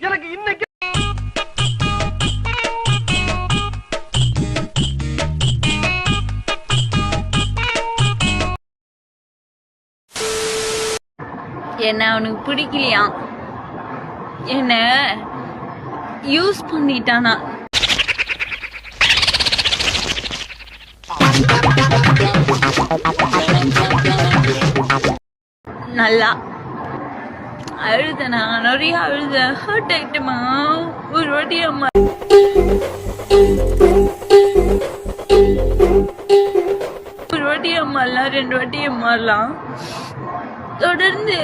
எனக்கு இன்னைக்கு என்ன அவனுக்கு பிடிக்கலையா, என்ன யூஸ் பண்ணிட்டானா. நல்லா அழுதனா, நிறைய அழுத, ஹர்ட் ஆயிட்டுமா. ஒரு வாட்டி அம்மா அம்மாலாம் 2 வாட்டி அம்மாலாம் தொடர்ந்து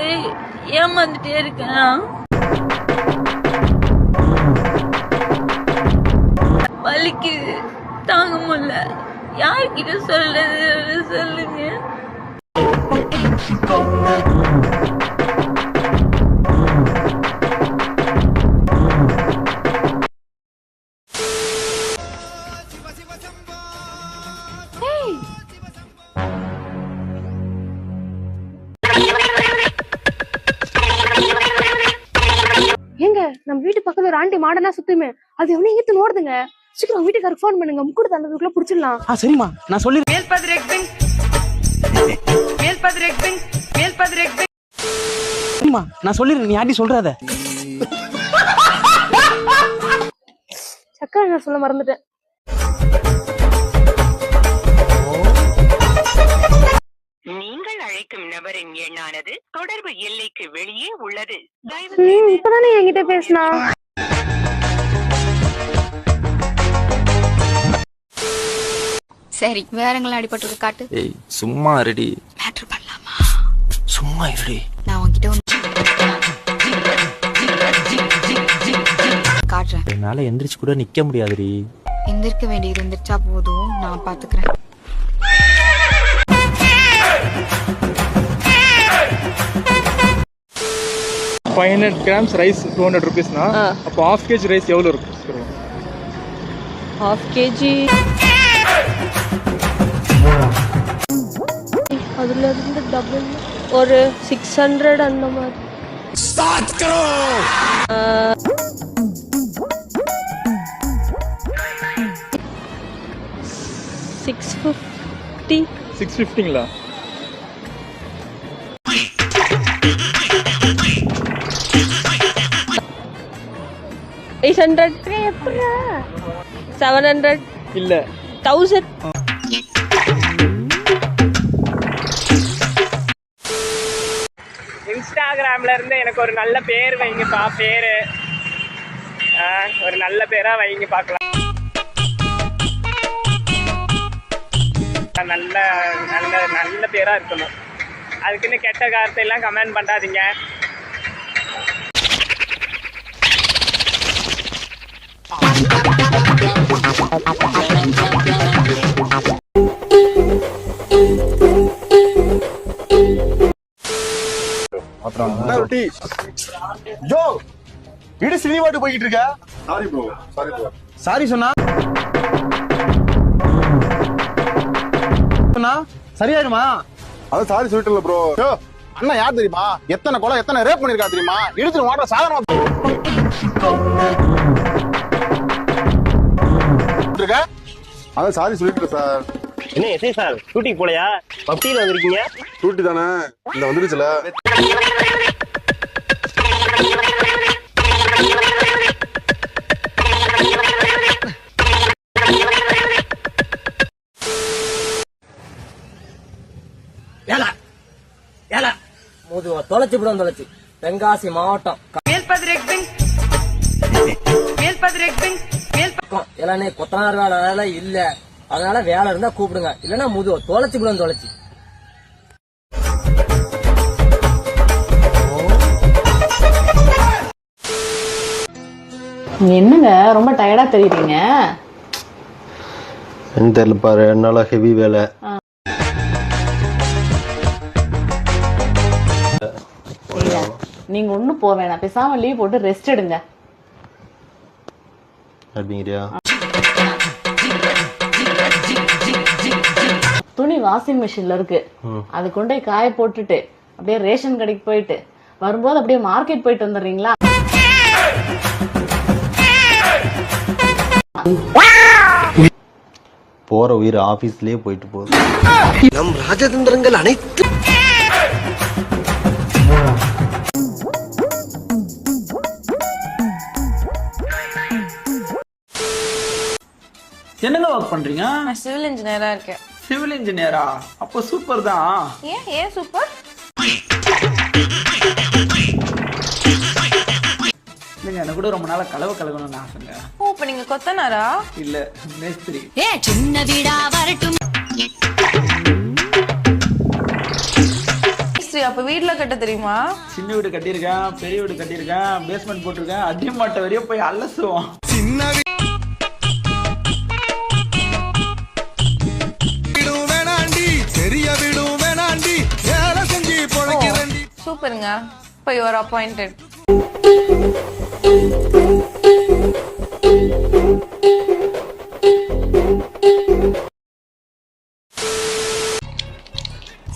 ஏமாந்துட்டே இருக்கேன். வலிக்கு தாங்க முடியல. யார்கிட்ட சொல்றது சொல்லுங்க. ஏங்க நம்ம வீட்டு பக்கத்துல ஒரு ஆண்டி மாடனா சுத்துமே, அது எவனே ஈத்து நோடுதுங்க. சீக்கிரம் வீட்டுக்காரருக்கு ஃபோன் பண்ணுங்க, முக்கூட தள்ளதுக்குள்ள புடிச்சிடலாம். சரிம்மா நான் சொல்லிடுறேன். சரிம்மா நான் சொல்லிடுறேன், நீ யார்ட்டி சொல்றாத. சக்கரை நான் சொல்ல மறந்துட்டேன். நீங்கள் அழைக்கும் நபரின் எண்ணானது தொடர்பு எல்லைக்கு வெளியே உள்ளது. இப்பதானே என்கிட்ட பேசினா. சரி, வேறங்களா அடிபட்டு காட்டு. ஏய் சும்மா ரெடி. மேட்டர் பண்ணலாமா? சும்மா இருடி. நான் உன்கிட்ட காட்டுறேன். என்னால எந்திரிச்சு கூட நிக்க முடியாதுடி. எந்திரிக்க வேண்டியது எந்திரிச்சா போதும், நான் பாத்துக்கிறேன். $500 grams ரைஸ் 200 rupeesனா அப்போ ½ kg ரைஸ் எவ்வளவு இருக்கும்? ½ kg அதுல இருந்து டபுள் ஒரு 600 அந்த மாதிரி. ஸ்டார்ட் கரோ. 650. 650ங்களா? எப்படா 700 இல்ல 1000. இன்ஸ்டாகிராம்ல இருந்து எனக்கு ஒரு நல்ல பேர் வைங்கப்பா. பேரு ஒரு நல்ல பேரா வைங்க பார்க்கலாம். நல்ல நல்ல நல்ல பேரா இருக்கணும். அதுக்குன்னு கெட்ட காரத்தை எல்லாம் கமெண்ட் பண்ணாதீங்க. வீடு சினிமாட்டு போய்கிட்டு இருக்க. சாரி சொன்னா சரியாயிருமா? அதான் சாரி சொல்லிட்டு ப்ரோ. அண்ணா யார் தெரியுமா? எத்தனை கொலை எத்தனை ரேப் பண்ணிருக்கா தெரியுமா? இழுத்து மாட்ட சாதனம் அதான் சாரி சொல்லிட்டு சார். என்ன எஸ்ஐ சார் ஷூட்டிங் போலையா? பப்டியில வந்திருக்கீங்க? ஷூட்டி தானே இந்த வந்துருச்சுல. தொலைச்சு விடும் தொலைச்சு. தென்காசி மாவட்டம் எல்லாமே கொத்தனார் வேலை இல்ல, அதனால வேலை இருந்தா கூப்பிடுங்க, இல்லன்னா முதுவ தொலைச்சு விடும் தொலைச்சு. என்னங்க ரொம்ப டயர்டா தெரியுறீங்க? தெரியல பாரு, என்னால ஹெவி வேலை. நீங்க ஒண்ணும் போக வேணாம், பேசாம லீவ் போட்டு ரெஸ்ட் எடுங்க. அப்படிங்கிறியா? துணி வாஷிங் மிஷின்ல இருக்கு, அது கொண்டு காய போட்டுட்டு அப்படியே ரேஷன் கடைக்கு போயிட்டு வரும்போது அப்படியே மார்க்கெட் போயிட்டு வந்துடுறீங்களா? போற உயிர் ஆபீஸ்லயே போயிட்டு போகுது. நம் ராஜதந்திரங்கள் அனைத்து என்னங்க ஒர்க் பண்றீங்க? நான் சிவில் இன்ஜினியரா இருக்கேன். சிவில் இன்ஜினியரா? அப்போ சூப்பர் தான். ஏன் சூப்பர்? இல்லைங்க, எனக்கு கூட ரொம்ப நாளா கலக்கணும்னு ஆசைங்க. ஓ, இப்ப நீங்க கொத்தனாரா? இல்ல, மேஸ்திரி. சின்ன வீடா வரட்டும். அப்ப வீட்ல கட்ட தெரியுமா? சின்ன வீடு கட்டியிருக்கேன், பெரிய வீடு கட்டியிருக்கேன், பேஸ்மெண்ட் போட்டிருக்கேன், அடிமாட்ட வரைய போய் அலசுவோம். சூப்பருங்க. இப்போ யூ ஆர் அப்பாயிண்டட்.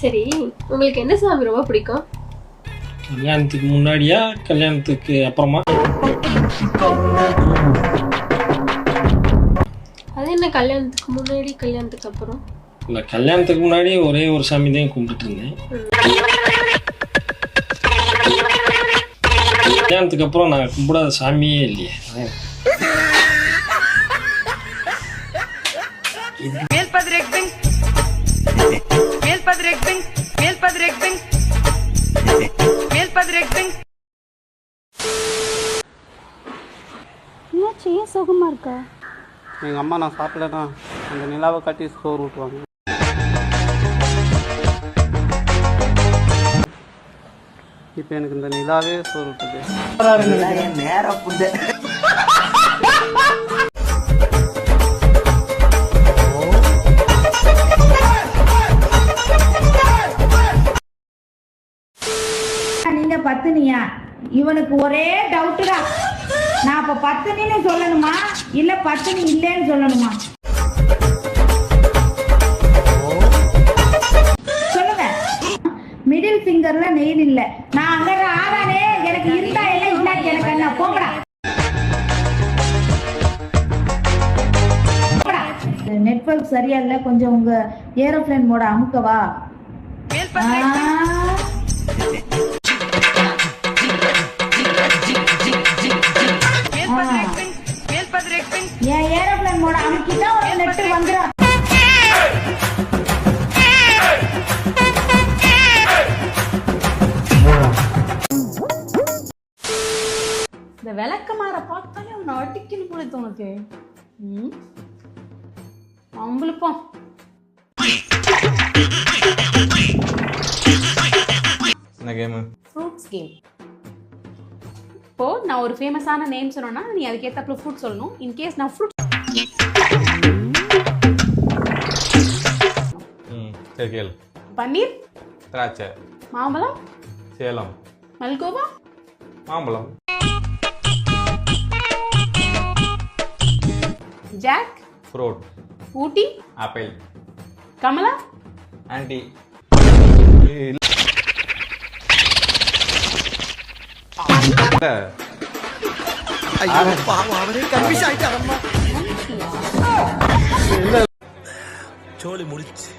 சரி, உங்களுக்கு என்ன சாமி ரொம்ப பிடிக்கும்? கல்யாணத்துக்கு முன்னாடியா கல்யாணத்துக்கு அப்புறமா? அது என்ன கல்யாணத்துக்கு முன்னாடி கல்யாணத்துக்கு அப்புறம்? இல்லை, கல்யாணத்துக்கு முன்னாடி ஒரே ஒரு சாமி தான் கும்பிட்டு இருந்தேன். கல்யாணத்துக்கு அப்புறம் நான் கும்பிடாத சாமியே இல்லையே. என்னாச்சு, ஏன் சுகமா இருக்கா? எங்க அம்மா நான் சாப்பிடலன்னா அந்த நிலாவை கட்டி சோறு ஊட்டுவாங்க. இப்போ எனக்கு இந்த நிலாவே சோறு ஊட்டுது. நேரா புண்ட நீங்க பத்தினியா? இவனுக்கு ஒரே டவுட்டுடா. நான் அப்ப பத்தினின்னு சொல்லணுமா இல்ல பத்தினி இல்லைன்னு சொல்லணுமா? சொல்லுங்க. மிடில் ஃபிங்கர்ல நெயில் இல்ல. நான் அங்க ஆதானே எனக்கு இருந்தா எல்லாம் இல்லாட்டி எனக்கு என்ன போங்கடா. நெட்வொர்க் சரியா இல்ல, கொஞ்சம் உங்க ஏரோப்ளேன் மோட அமுக்கவா? என் ஏரோப்ளேன் மோட அமுக்கிட்டா ஒரு நெட் வந்துடும். இந்த விளக்கமாற பார்த்தாலே அவனை அடிக்கணும் போல தோணுது. அவங்களுக்கும் என்ன கேமு? Fruits game. இப்போ நான் ஒரு ஃபேமஸான நேம் சொன்னேன்னா நீ அதுக்கேற்றாப்புல ஃப்ரூட் சொல்லணும். இன்கேஸ் நான் ஃப்ரூட் சரி கேளு. பன்னீர், திராட்சை, மாம்பழம், சேலம், மல்கோவா, மாம்பழம், ஜாக் ஃப்ரூட், ஊட்டி, ஆப்பிள், கமலா, ஆண்டி. சோலி முடிச்சு